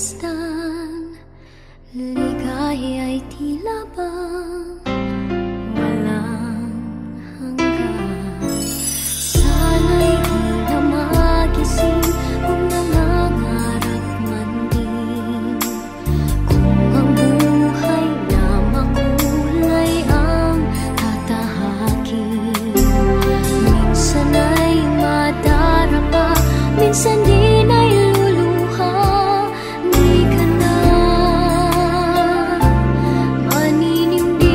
masdan, ligaya ay tila bang walang hanggan. Sana'y di na magising kung nangangarap man din, kung ang buhay na makulay ang tatahakin. Minsan ay madarapa, minsan din ay luluha. Di ka na maninimdim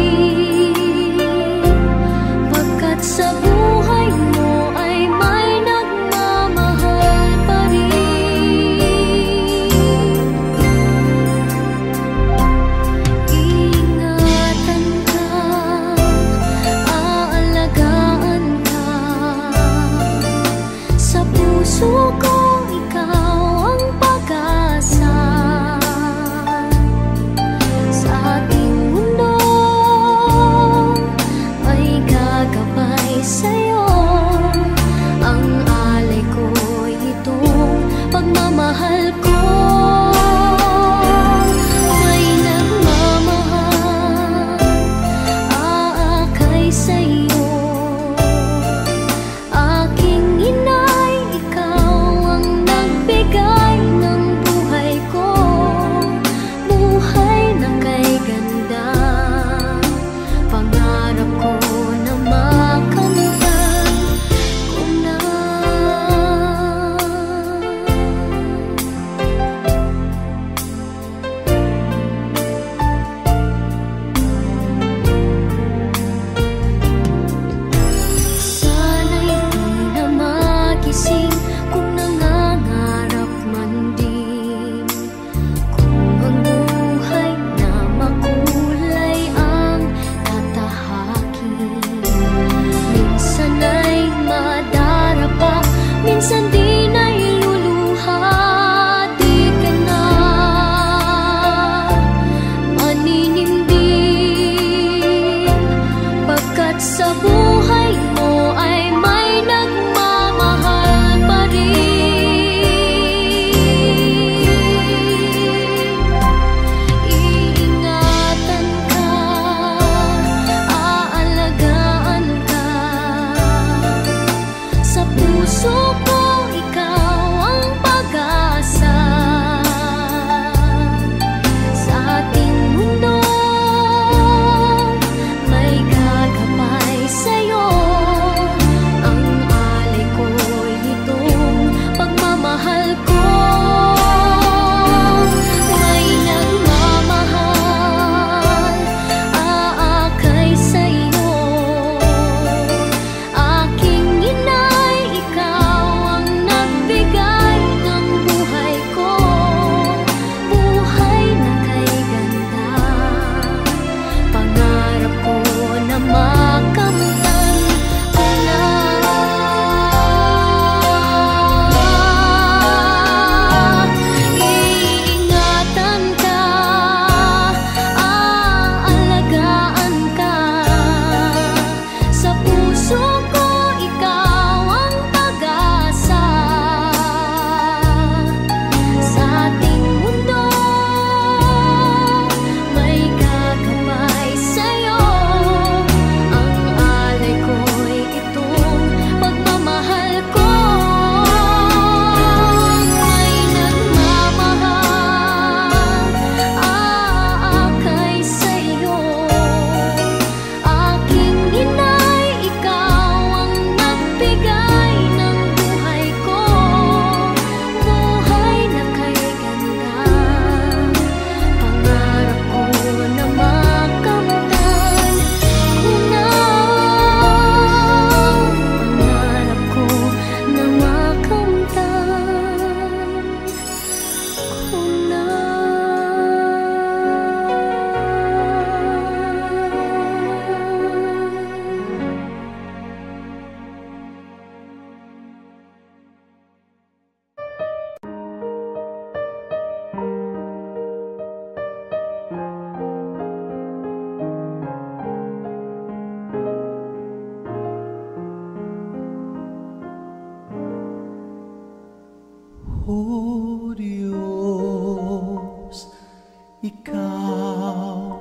ikaw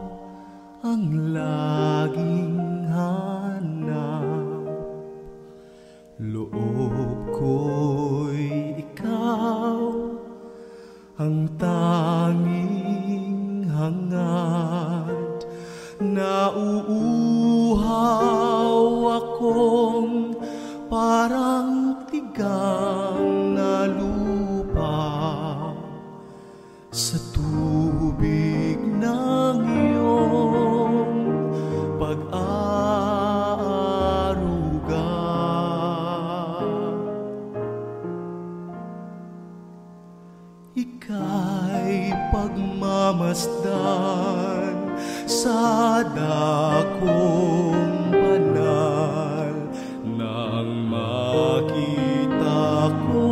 ang laging hanap. Loob ko'y ikaw ang tanging hangad. Nauuhaw akong parang tigang na lupa sa tubig ng iyong pag-aaruga. Ika'y pagmamasdan sa dakong banal. Nang makita ko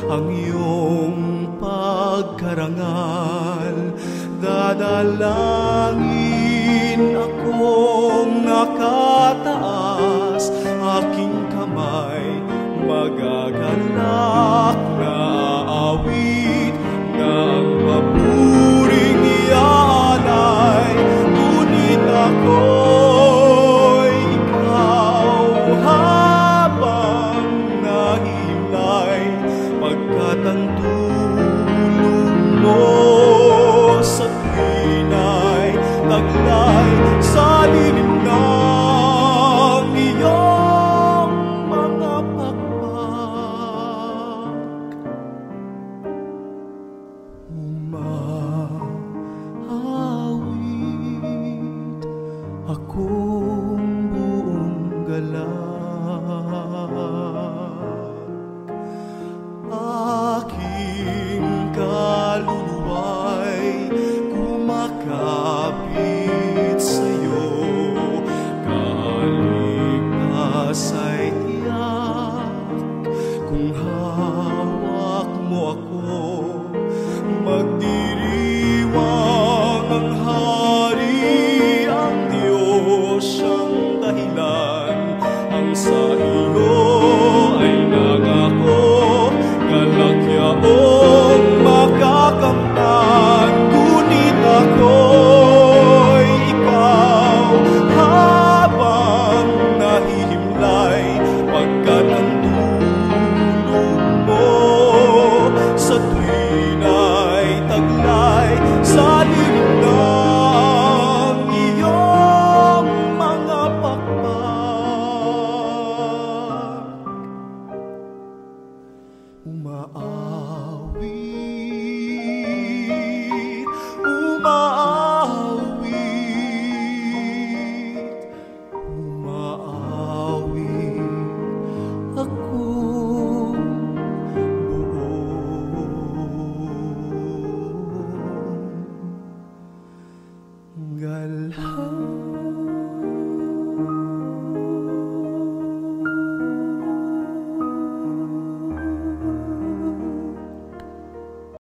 ang iyong pagkarangal, dadalangin akong nakataas, aking kamay magagalak na awit ng paburing ialay. Ngunit ako'y ikaw habang nahimlay, pagkat ang tulong mo sa tuwina'y taglay sa lilim ng iyong mga pakpak. Umahawit akong buong galak, aking kaluluwa'y kumakapit sa'yo. Kaligtas ay tiyak kung hawak mo ako. Magdiriwang ang hari, ang Diyos siyang dahilan. Ang sa iyo ay nangako, galak yaong makakamtan. Ngunit ako'y ikaw habang nahihimlay, pagkat ang tulong mo sa tuwina'y taglay sa lilim ng iyong mga pakpak. Umaawit, umaawit, umaawit akong buong galak.